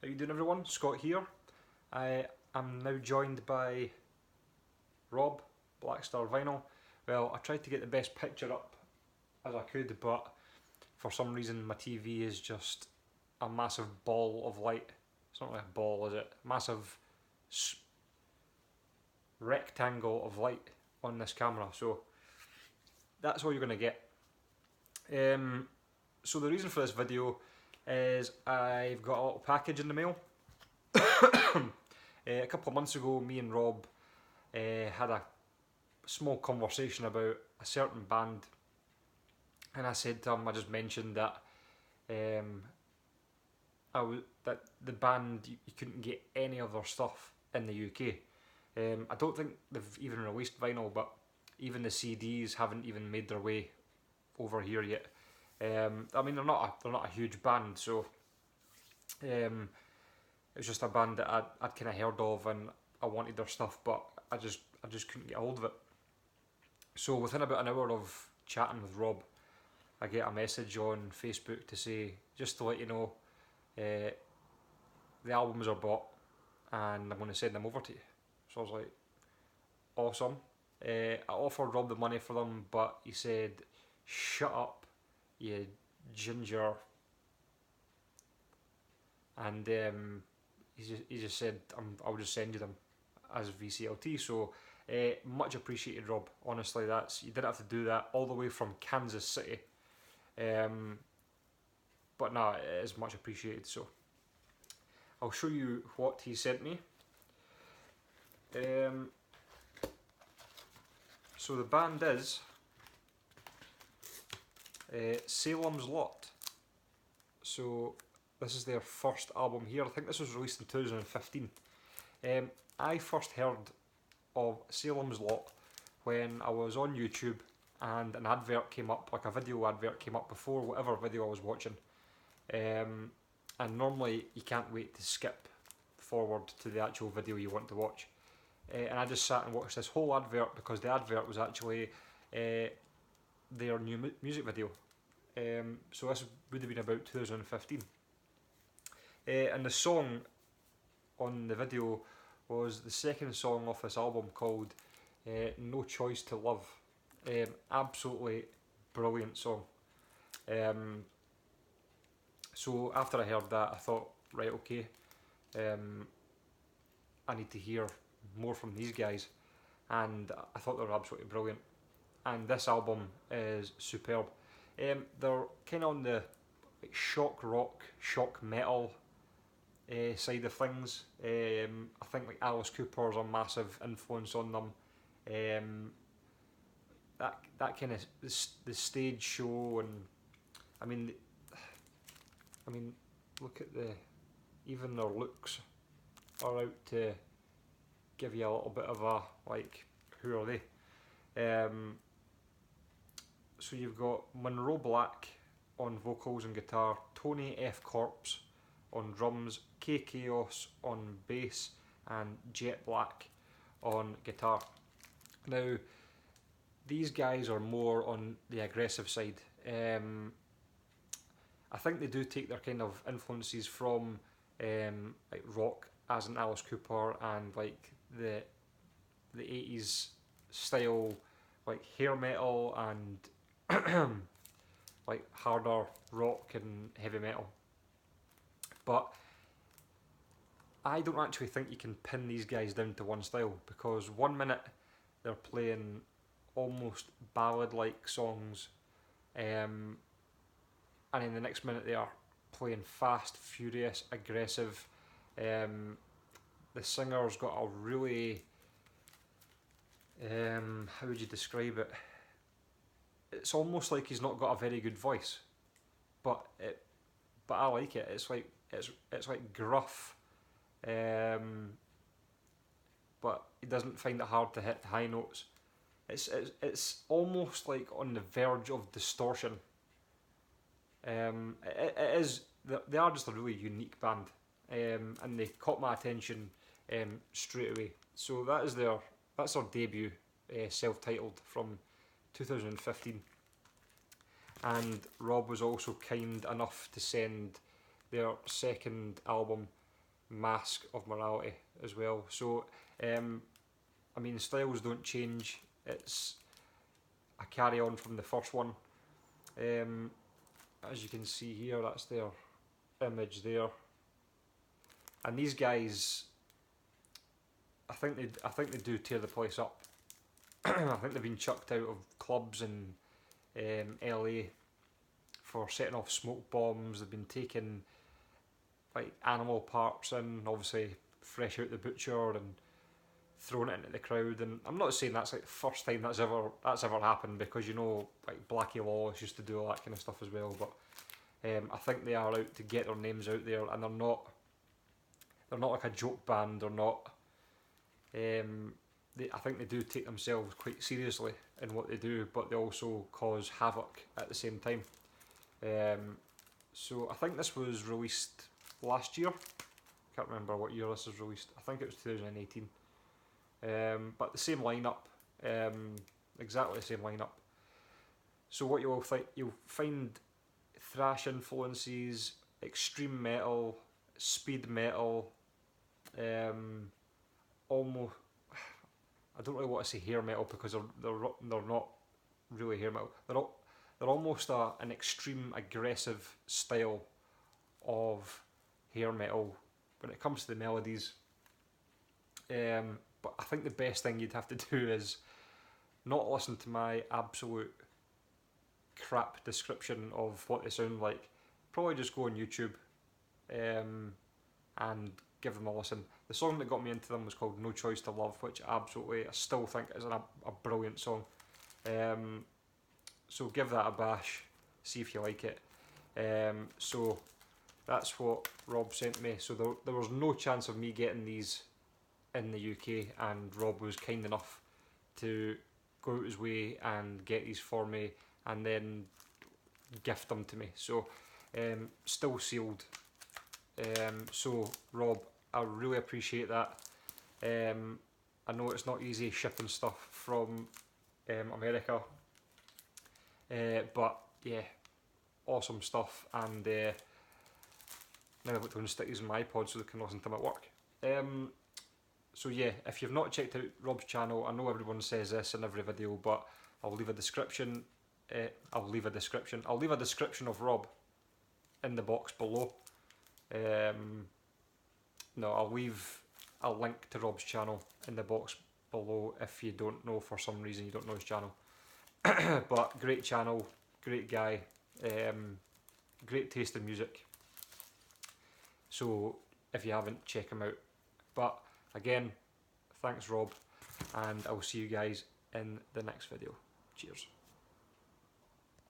How you doing, everyone? Scott here. I am now joined by Rob, Blackstar Vinyl. Well, I tried to get the best picture up as I could, but for some reason my TV is just a massive ball of light. It's not like a ball, is it? Massive rectangle of light on this camera, so that's all you're going to get. So the reason for this video is I've got a little package in the mail. A couple of months ago, me and Rob had a small conversation about a certain band, and I said to him, I just mentioned that that the band, you couldn't get any of their stuff in the UK. I don't think they've even released vinyl, but even the CDs haven't even made their way over here yet. I mean, they're not a huge band, so it was just a band that I'd kind of heard of, and I wanted their stuff, but I just couldn't get a hold of it. So within about an hour of chatting with Rob, I get a message on Facebook to say, just to let you know, the albums are bought and I'm going to send them over to you. So I was like, awesome. I offered Rob the money for them, but he said, shut up, you ginger. And he just said, I'll just send you them as VCLT. So much appreciated, Rob. Honestly, you didn't have to do that all the way from Kansas City. But no, it is much appreciated. So I'll show you what he sent me. So the band is Salem's Lot. So this is their first album here. I think this was released in 2015. I first heard of Salem's Lot when I was on YouTube and an advert came up, like a video advert came up before whatever video I was watching. And normally you can't wait to skip forward to the actual video you want to watch. And I just sat and watched this whole advert because the advert was actually their new music video. So this would have been about 2015. And the song on the video was the second song off this album called No Choice to Love. Absolutely brilliant song. So after I heard that, I thought, right, okay, I need to hear more from these guys, and I thought they were absolutely brilliant. And this album is superb. They're kind of on the shock rock, shock metal side of things. I think like Alice Cooper's a massive influence on them. That kind of the stage show, and I mean, look at even their looks are out to give you a little bit of a like, who are they? So you've got Monroe Black on vocals and guitar, Tony F. Corpse on drums, K Chaos on bass, and Jet Black on guitar. Now, these guys are more on the aggressive side. I think they do take their kind of influences from like rock, as in Alice Cooper, and like the 80s style, like hair metal and like harder rock and heavy metal. But I don't actually think you can pin these guys down to one style, because one minute they're playing almost ballad-like songs, and in the next minute they are playing fast, furious, aggressive. The singer's got a really, how would you describe it? It's almost like he's not got a very good voice, but I like it. It's like gruff, but he doesn't find it hard to hit high notes. It's almost like on the verge of distortion. It is. They are just a really unique band, and they caught my attention straight away. So that's their debut, self-titled, from 2015. And Rob was also kind enough to send their second album, mask of morality as well. So I mean, styles don't change. It's a carry on from the first one. As you can see here, that's their image there. And these guys, I think they do tear the place up. I think they've been chucked out of clubs in LA for setting off smoke bombs. They've been taking like animal parts in, obviously fresh out the butcher, and throwing it into the crowd. And I'm not saying that's like the first time that's ever happened, because you know, like Blackie Lawless used to do all that kind of stuff as well. But I think they are out to get their names out there, and they're not like a joke band. They're not. I think they do take themselves quite seriously in what they do, but they also cause havoc at the same time. So I think this was released last year. Can't remember what year this was released. I think it was 2018. But the same lineup, exactly the same lineup. So what you'll find thrash influences, extreme metal, speed metal, almost. I don't really want to say hair metal, because they're not really hair metal. They're almost an extreme aggressive style of hair metal when it comes to the melodies. But I think the best thing you'd have to do is not listen to my absolute crap description of what they sound like. Probably just go on YouTube and give them a listen. The song that got me into them was called No Choice to Love, which I still think is a brilliant song. So give that a bash, see if you like it. So that's what Rob sent me. So there was no chance of me getting these in the UK, and Rob was kind enough to go out his way and get these for me and then gift them to me. So still sealed. So Rob, I really appreciate that. I know it's not easy shipping stuff from America, but yeah, awesome stuff. And now I've got to stick these in my iPod so they can listen to them at work. So yeah, if you've not checked out Rob's channel, I know everyone says this in every video, but I'll leave a description. I'll leave a description of Rob in the box below. No, I'll leave a link to Rob's channel in the box below if you don't know, for some reason you don't know his channel. But great channel, great guy, great taste in music. So if you haven't, check him out. But again, thanks Rob, and I will see you guys in the next video. Cheers.